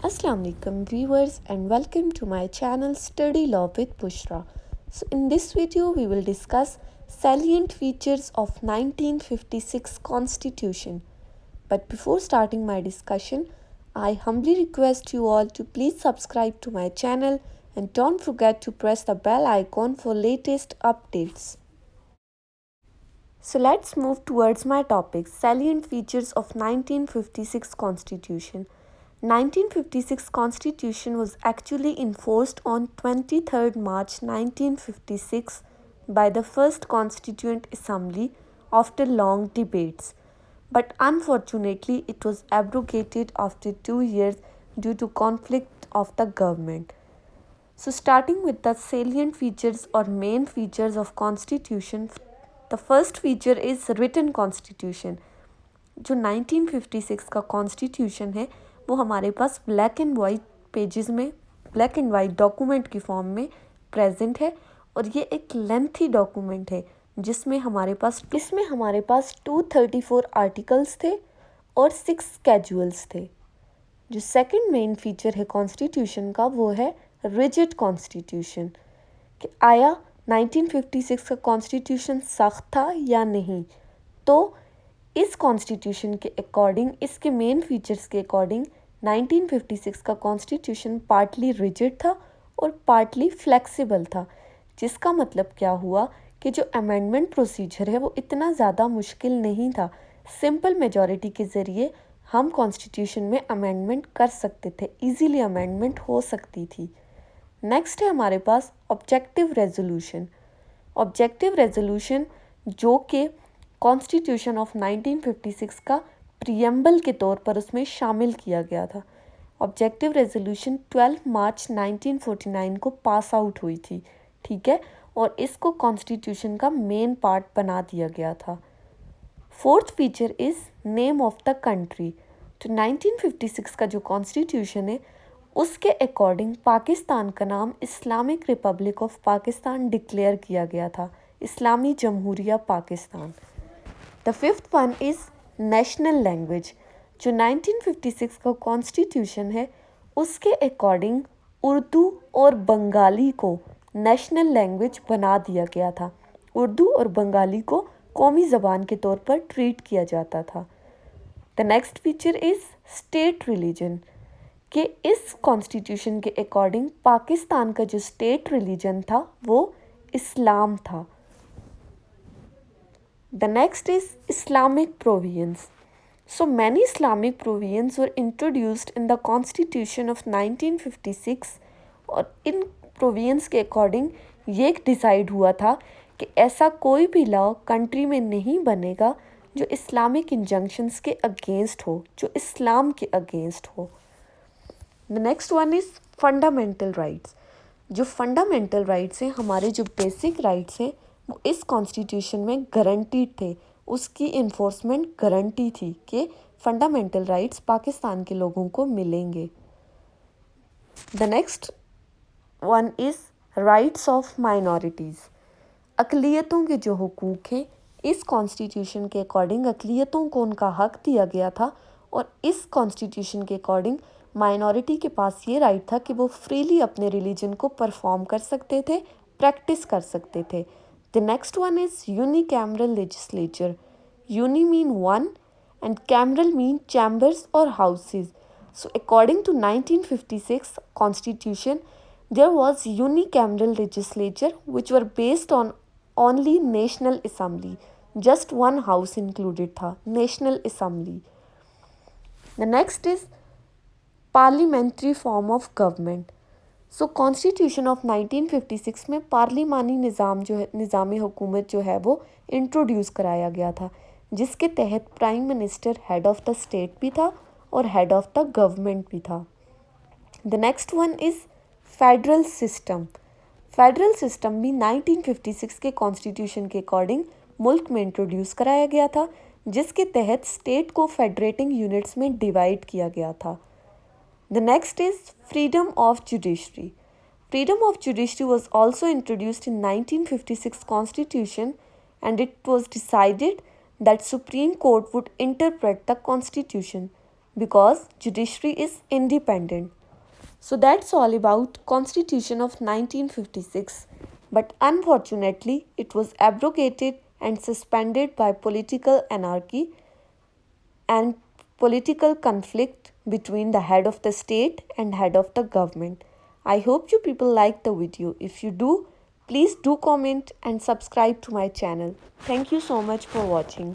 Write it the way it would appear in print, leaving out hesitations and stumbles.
Assalamu alaikum viewers and welcome to my channel Study Law with Bushra. So in this video we will discuss salient features of 1956 Constitution. But before starting my discussion, I humbly request you all to please subscribe to my channel and don't forget to press the bell icon for latest updates. So let's move towards my topic, salient features of 1956 Constitution. 1956 Constitution was actually enforced on 23rd March 1956 by the First Constituent Assembly after long debates. But unfortunately, it was abrogated after 2 years due to conflict of the government. So starting with the salient features or main features of Constitution, the first feature is written Constitution. जो 1956 का constitution है वो हमारे पास black and white pages में black and white document की form में present है और ये एक लेंथी डॉक्यूमेंट है जिसमें हमारे पास 234 आर्टिकल्स थे और 6 स्केड्यूल्स थे। जो सेकंड मेन फीचर है कॉन्स्टिट्यूशन का वो है रिजिड कॉन्स्टिट्यूशन कि आया 1956 का कॉन्स्टिट्यूशन सख्त था या नहीं। तो इस कॉन्स्टिट्यूशन के अकॉर्डिंग, इसके मेन फीचर्स के अकॉर्डिंग 1956 का कॉन्स्टिट्यूशन पार्टली रिजिड था और पार्टली फ्लेक्सिबल था, जिसका मतलब क्या हुआ कि जो अमेंडमेंट प्रोसीजर है वो इतना ज़्यादा मुश्किल नहीं था। सिंपल मेजॉरिटी के ज़रिए हम कॉन्स्टिट्यूशन में अमेंडमेंट कर सकते थे, इजीली अमेंडमेंट हो सकती थी। नेक्स्ट है हमारे पास ऑब्जेक्टिव रेजोल्यूशन। ऑब्जेक्टिव रेजोल्यूशन जो कि कॉन्स्टिट्यूशन ऑफ 1956 का प्रीएम्बल के तौर पर उसमें शामिल किया गया था। ऑब्जेक्टिव रेजोल्यूशन 12 मार्च 1949 को पास आउट हुई थी, ठीक है, और इसको कॉन्स्टिट्यूशन का मेन पार्ट बना दिया गया था। Fourth feature is name of the country. तो 1956 का जो कॉन्स्टिट्यूशन है उसके अकॉर्डिंग पाकिस्तान का नाम Islamic republic of Pakistan declare किया गया था, इस्लामी जमहूरिया Pakistan. The fifth one is national language. जो 1956 का कॉन्स्टिट्यूशन है उसके अकॉर्डिंग उर्दू और बंगाली को नेशनल लैंग्वेज बना दिया गया था। उर्दू और बंगाली को कौमी ज़बान के तौर पर ट्रीट किया जाता था। The next feature is state religion कि इस कॉन्स्टिट्यूशन के अकॉर्डिंग पाकिस्तान का जो स्टेट रिलीजन था वो इस्लाम था। The next is Islamic Provisions. So many Islamic Provisions were introduced in the Constitution of 1956 और इन प्रोविजंस के अकॉर्डिंग ये डिसाइड हुआ था कि ऐसा कोई भी लॉ कंट्री में नहीं बनेगा जो इस्लामिक इंजंक्शंस के अगेंस्ट हो, जो इस्लाम के अगेंस्ट हो। The next one is fundamental rights. जो फंडामेंटल राइट्स हैं, हमारे जो बेसिक राइट्स हैं वो इस कॉन्स्टिट्यूशन में गारंटीड थे, उसकी इन्फोर्समेंट गारंटी थी कि फंडामेंटल राइट्स पाकिस्तान के लोगों को मिलेंगे। The next one is rights of minorities. अक़लियतों के जो हुकूक हैं इस कॉन्स्टिट्यूशन के अकॉर्डिंग अक़लियतों को उनका हक दिया गया था और इस कॉन्स्टिट्यूशन के अकॉर्डिंग माइनॉरिटी के पास ये राइट था कि वो फ्रीली अपने रिलीजन को परफॉर्म कर सकते थे, प्रैक्टिस कर सकते थे। The next one is Unicameral Legislature. Uni mean one and cameral mean chambers or houses. So according to 1956 Constitution, there was Unicameral Legislature which were based on only National Assembly. Just one house included था, National Assembly. The next is Parliamentary form of government. So constitution of 1956 में पार्लिमानी निज़ाम जो है, निज़ाम हुकूमत जो है वो introduce कराया गया था, जिसके तहत prime minister head of the state भी था और हेड ऑफ़ द गवर्नमेंट भी था। The next one is federal system. Federal system भी 1956 के कॉन्स्टिट्यूशन के अकॉर्डिंग मुल्क में इंट्रोड्यूस कराया गया था, जिसके तहत स्टेट को फेडरेटिंग यूनिट्स में डिवाइड किया गया था। The next is freedom of judiciary. Freedom of judiciary was also introduced in 1956 Constitution and it was decided that Supreme Court would interpret the Constitution. because judiciary is independent. So that's all about Constitution of 1956, but unfortunately it was abrogated and suspended by political anarchy and political conflict between the head of the state and head of the government. I hope you people like the video. If you do, please do comment and subscribe to my channel. Thank you so much for watching.